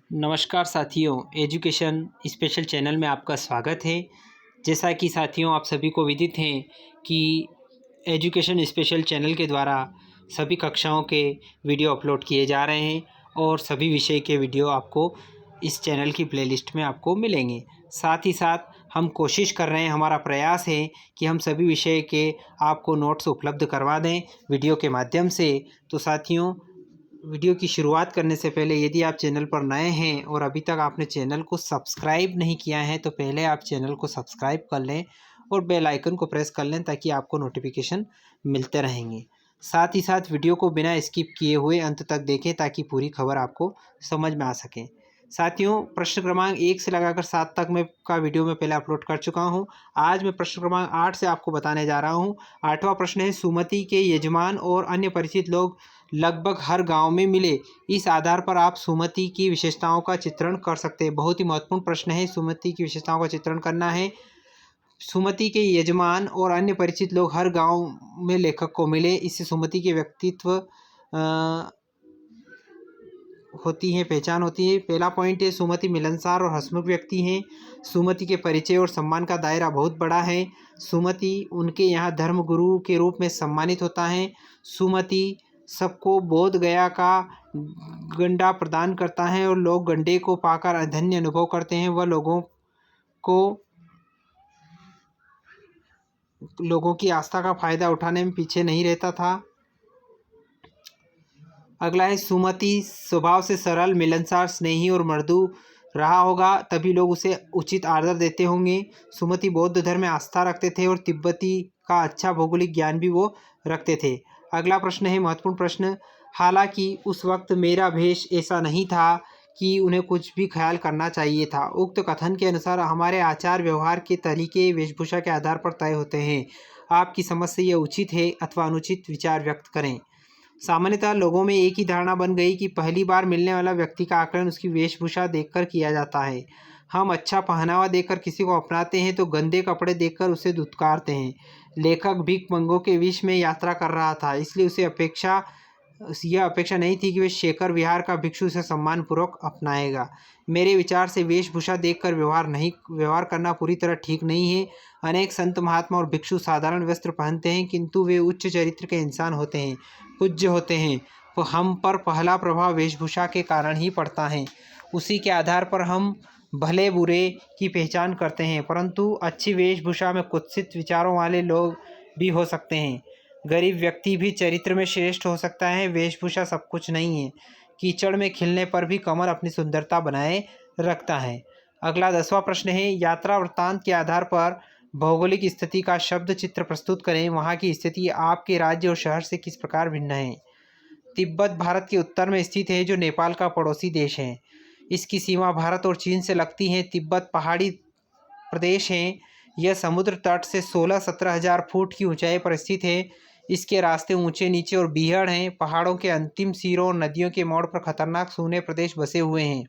नमस्कार साथियों, education special channel में आपका स्वागत है। जैसा कि साथियों आप सभी को विदित है कि एजुकेशन स्पेशल चैनल के द्वारा सभी कक्षाओं के वीडियो अपलोड किए जा रहे हैं और सभी विषय के वीडियो आपको इस चैनल की प्लेलिस्ट में आपको मिलेंगे। साथ ही साथ हम कोशिश कर रहे हैं, हमारा प्रयास है कि हम सभी विषय के आपको नोट्स उपलब्ध करवा दें वीडियो के माध्यम से। तो साथियों, वीडियो की शुरुआत करने से पहले यदि आप चैनल पर नए हैं और अभी तक आपने चैनल को सब्सक्राइब नहीं किया है तो पहले आप चैनल को सब्सक्राइब कर लें और बेल आइकन को प्रेस कर लें ताकि आपको नोटिफिकेशन मिलते रहेंगे। साथ ही साथ वीडियो को बिना स्किप किए हुए अंत तक देखें ताकि पूरी खबर आपको समझ में आ सके। साथियों, प्रश्न क्रमांक 1 से लगाकर 7 तक का वीडियो मैं पहले अपलोड कर चुका हूं। आज मैं प्रश्न क्रमांक 8 से आपको बताने जा रहा हूं। 8वां प्रश्न है, सुमति के यजमान और अन्य परिचित लोग लगभग हर गांव में मिले। इस आधार पर आप सुमति की विशेषताओं का चित्रण कर सकते हैं। बहुत ही महत्वपूर्ण प्रश्न है, सुमति की विशेषताओं का चित्रण करना है। सुमति के यजमान और अन्य परिचित लोग हर गांव में लेखक को मिले। इससे सुमति के व्यक्तित्व होती है, पहचान होती है। पहला पॉइंट है, सुमति मिलनसार और हंसमुख व्यक्ति हैं। सुमति के परिचय और सम्मान का दायरा बहुत बड़ा है। सुमति उनके यहाँ धर्मगुरु के रूप में सम्मानित होता है। सुमति सबको बोध गया का गंडा प्रदान करता है और लोग गंडे को पाकर धन्य अनुभव करते हैं। वह लोगों की आस्था का फायदा उठाने में पीछे नहीं रहता था। अगला है, सुमति स्वभाव से सरल, मिलनसार, स्नेही और मृदु रहा होगा, तभी लोग उसे उचित आदर देते होंगे। सुमति बौद्ध धर्म में आस्था रखते थे और तिब्बती का अच्छा भौगोलिक ज्ञान भी वो रखते थे। अगला प्रश्न है महत्वपूर्ण प्रश्न, हालांकि उस वक्त मेरा भेष ऐसा नहीं था कि उन्हें कुछ भी ख्याल करना चाहिए था। उक्त कथन के अनुसार हमारे आचार व्यवहार के तरीके वेशभूषा के आधार पर तय होते हैं। आपकी समझ से यह उचित है अथवा अनुचित विचार व्यक्त करें। सामान्यतः लोगों में एक ही धारणा बन गई कि पहली बार मिलने वाला व्यक्ति का आकलन उसकी वेशभूषा देखकर किया जाता है। हम अच्छा पहनावा देखकर किसी को अपनाते हैं तो गंदे कपड़े देखकर उसे धुतकारते हैं। लेखक भिक्षुकों के विष में यात्रा कर रहा था, इसलिए यह अपेक्षा नहीं थी कि वे शेखर विहार का भिक्षु उसे सम्मानपूर्वक अपनाएगा। मेरे विचार से वेशभूषा देखकर व्यवहार करना पूरी तरह ठीक नहीं है। अनेक संत महात्मा और भिक्षु साधारण वस्त्र पहनते हैं किंतु वे उच्च चरित्र के इंसान होते हैं, पूज्य होते हैं। तो हम पर पहला प्रभाव वेशभूषा के कारण ही पड़ता है। उसी के आधार पर हम भले बुरे की पहचान करते हैं, परंतु अच्छी वेशभूषा में कुत्सित विचारों वाले लोग भी हो सकते हैं। गरीब व्यक्ति भी चरित्र में श्रेष्ठ हो सकता है। वेशभूषा सब कुछ नहीं है। कीचड़ में खिलने पर भी कमल अपनी सुंदरता बनाए रखता है। अगला 10वां प्रश्न है, यात्रा वृत्तांत के आधार पर भौगोलिक स्थिति का शब्द चित्र प्रस्तुत करें। वहाँ की स्थिति आपके राज्य और शहर से किस प्रकार भिन्न है। तिब्बत भारत के उत्तर में स्थित है, जो नेपाल का पड़ोसी देश है। इसकी सीमा भारत और चीन से लगती है। तिब्बत पहाड़ी प्रदेश है। यह समुद्र तट से 16-17 हज़ार फुट की ऊंचाई पर स्थित है। इसके रास्ते ऊंचे नीचे और बीहड़ हैं। पहाड़ों के अंतिम सिरों और नदियों के मोड़ पर खतरनाक सूने प्रदेश बसे हुए हैं।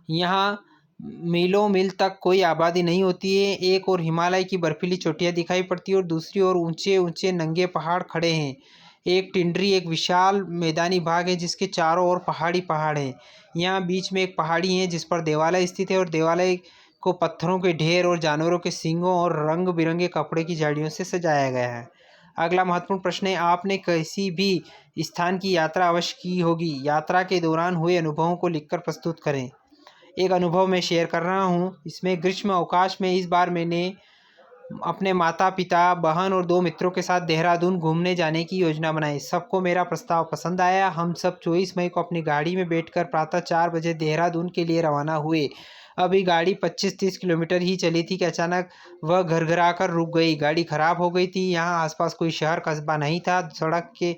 यहाँ मीलों मील तक कोई आबादी नहीं होती है। एक और हिमालय की बर्फीली चोटियाँ दिखाई पड़ती है और दूसरी ओर ऊंचे ऊंचे नंगे पहाड़ खड़े हैं। एक टिंडरी एक विशाल मैदानी भाग है जिसके चारों ओर पहाड़ी पहाड़ हैं। यहाँ बीच में एक पहाड़ी है जिस पर देवालय स्थित है और देवालय को पत्थरों के ढेर और जानवरों के सींगों और रंग बिरंगे कपड़े की झाड़ियों से सजाया गया है। अगला महत्वपूर्ण प्रश्न है, आपने किसी भी स्थान की यात्रा अवश्य की होगी। यात्रा के दौरान हुए अनुभवों को लिखकर प्रस्तुत करें। एक अनुभव मैं शेयर कर रहा हूँ। इसमें ग्रीष्म अवकाश में इस बार मैंने अपने माता पिता, बहन और 2 मित्रों के साथ देहरादून घूमने जाने की योजना बनाई। सबको मेरा प्रस्ताव पसंद आया। हम सब 24 मई को अपनी गाड़ी में बैठकर प्रातः 4 बजे देहरादून के लिए रवाना हुए। अभी गाड़ी 25-30 किलोमीटर ही चली थी कि अचानक वह घरघरा कर रुक गई। गाड़ी खराब हो गई थी। यहाँ आसपास कोई शहर कस्बा नहीं था। सड़क के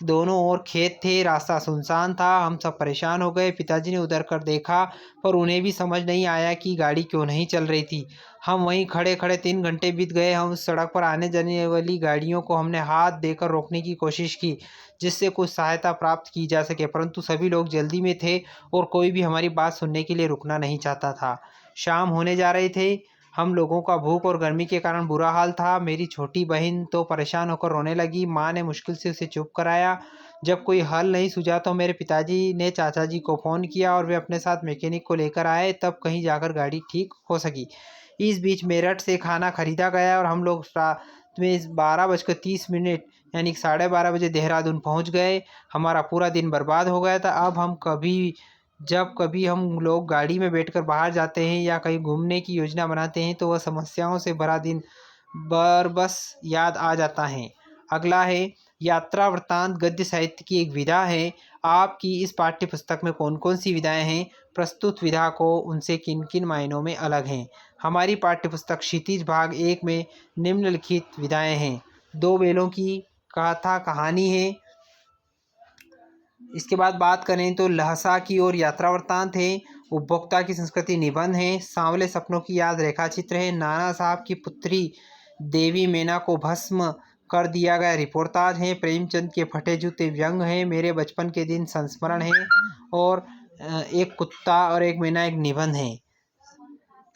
दोनों ओर खेत थे। रास्ता सुनसान था। हम सब परेशान हो गए। पिताजी ने उधर कर देखा पर उन्हें भी समझ नहीं आया कि गाड़ी क्यों नहीं चल रही थी। हम वहीं खड़े खड़े 3 घंटे बीत गए। हम उस सड़क पर आने जाने वाली गाड़ियों को हमने हाथ देकर रोकने की कोशिश की जिससे कुछ सहायता प्राप्त की जा सके, परंतु सभी लोग जल्दी में थे और कोई भी हमारी बात सुनने के लिए रुकना नहीं चाहता था। शाम होने जा रहे थे। हम लोगों का भूख और गर्मी के कारण बुरा हाल था। मेरी छोटी बहन तो परेशान होकर रोने लगी। माँ ने मुश्किल से उसे चुप कराया। जब कोई हल नहीं सूझा तो मेरे पिताजी ने चाचा जी को फ़ोन किया और वे अपने साथ मैकेनिक को लेकर आए, तब कहीं जाकर गाड़ी ठीक हो सकी। इस बीच मेरठ से खाना खरीदा गया और हम लोग रात में 12:30 यानी 12:30 बजे देहरादून पहुंच गए। हमारा पूरा दिन बर्बाद हो गया था। अब जब कभी हम लोग गाड़ी में बैठकर बाहर जाते हैं या कहीं घूमने की योजना बनाते हैं तो वह समस्याओं से भरा दिन बस याद आ जाता है। अगला है यात्रा वृत्तांत गद्य साहित्य की एक विधा है। आपकी इस पाठ्य पुस्तक में कौन कौन सी विधाएं हैं? प्रस्तुत विधा को उनसे किन किन मायनों में अलग हैं? हमारी पाठ्य पुस्तक क्षितिज भाग 1 में निम्नलिखित विधाएं हैं। 2 बैलों की कथा कहानी है। इसके बाद बात करें तो लहसा की ओर यात्रा वृत्तांत है। उपभोक्ता की संस्कृति निबंध है। सांवले सपनों की याद रेखाचित्र है। नाना साहब की पुत्री देवी मैना को भस्म कर दिया गया रिपोर्टाज है। प्रेमचंद के फटे जूते व्यंग हैं। मेरे बचपन के दिन संस्मरण है। और एक कुत्ता और एक मैना एक निबंध है।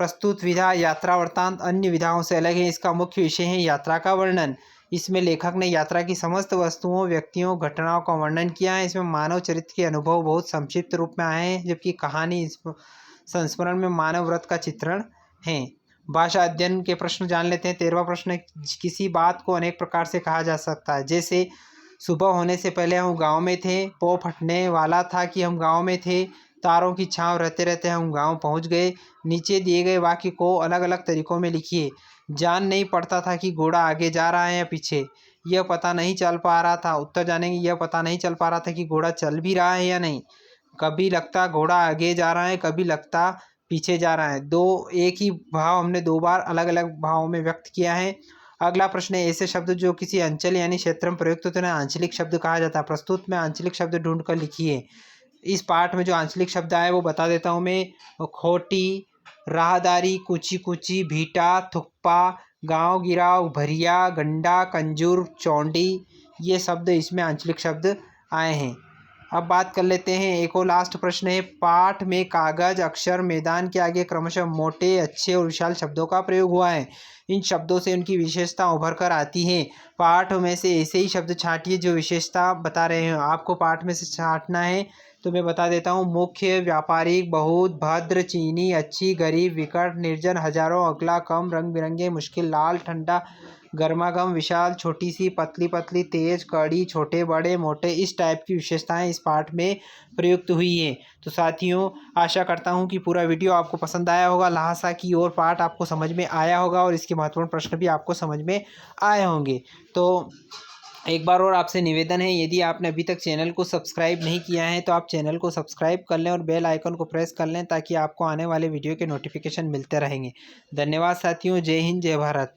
प्रस्तुत विधा यात्रा वृत्तांत अन्य विधाओं से अलग है। इसका मुख्य विषय है यात्रा का वर्णन। इसमें लेखक ने यात्रा की समस्त वस्तुओं, व्यक्तियों, घटनाओं का वर्णन किया है। इसमें मानव चरित्र के अनुभव बहुत संक्षिप्त रूप में आए हैं, जबकि कहानी संस्मरण में मानव व्रत का चित्रण है। भाषा अध्ययन के प्रश्न जान लेते हैं। 13वां प्रश्न, किसी बात को अनेक प्रकार से कहा जा सकता है। जैसे सुबह होने से पहले हम गाँव में थे, पौ फटने वाला था कि हम गाँव में थे, तारों की छांव रहते रहते हम गांव पहुंच गए। नीचे दिए गए वाक्य को अलग अलग तरीकों में लिखिए। जान नहीं पड़ता था कि घोड़ा आगे जा रहा है या पीछे, यह पता नहीं चल पा रहा था। उत्तर जानेंगे, यह पता नहीं चल पा रहा था कि घोड़ा चल भी रहा है या नहीं। कभी लगता घोड़ा आगे जा रहा है, कभी लगता पीछे जा रहा है। एक ही भाव हमने 2 बार अलग अलग भावों में व्यक्त किया है। अगला प्रश्न है, ऐसे शब्द जो किसी अंचल यानी क्षेत्र में प्रयुक्त होते हैं आंचलिक शब्द कहा जाता है। प्रस्तुत में आंचलिक शब्द ढूंढ कर लिखिए। इस पाठ में जो आंचलिक शब्द आए वो बता देता हूँ मैं। खोटी, राहदारी, कूची कूची, भीटा, थुक्पा, गांव गिराव, भरिया, गंडा, कंजूर, चौंडी, ये शब्द इसमें आंचलिक शब्द आए हैं। अब बात कर लेते हैं, एक और लास्ट प्रश्न है। पाठ में कागज, अक्षर, मैदान के आगे क्रमशः मोटे, अच्छे और विशाल शब्दों का प्रयोग हुआ है। इन शब्दों से उनकी विशेषता उभर कर आती है। पाठ में से ऐसे ही शब्द छांटिए जो विशेषता बता रहे हैं। आपको पाठ में से छांटना है तो मैं बता देता हूँ। मुख्य, व्यापारिक, बहुत, भद्र, चीनी, अच्छी, गरीब, विकट, निर्जन, हजारों, अगला, कम, रंग बिरंगे, मुश्किल, लाल, ठंडा, गर्मागम, विशाल, छोटी सी, पतली पतली, तेज, कड़ी, छोटे बड़े, मोटे, इस टाइप की विशेषताएं इस पाठ में प्रयुक्त हुई है। तो साथियों, आशा करता हूं कि पूरा वीडियो आपको पसंद आया होगा। लहासा की ओर पाठ आपको समझ में आया होगा और इसके महत्वपूर्ण प्रश्न भी आपको समझ में आए होंगे। तो एक बार और आपसे निवेदन है, यदि आपने अभी तक चैनल को सब्सक्राइब नहीं किया है तो आप चैनल को सब्सक्राइब कर लें और बेल आइकन को प्रेस कर लें ताकि आपको आने वाले वीडियो के नोटिफिकेशन मिलते रहेंगे। धन्यवाद साथियों। जय हिंद, जय भारत।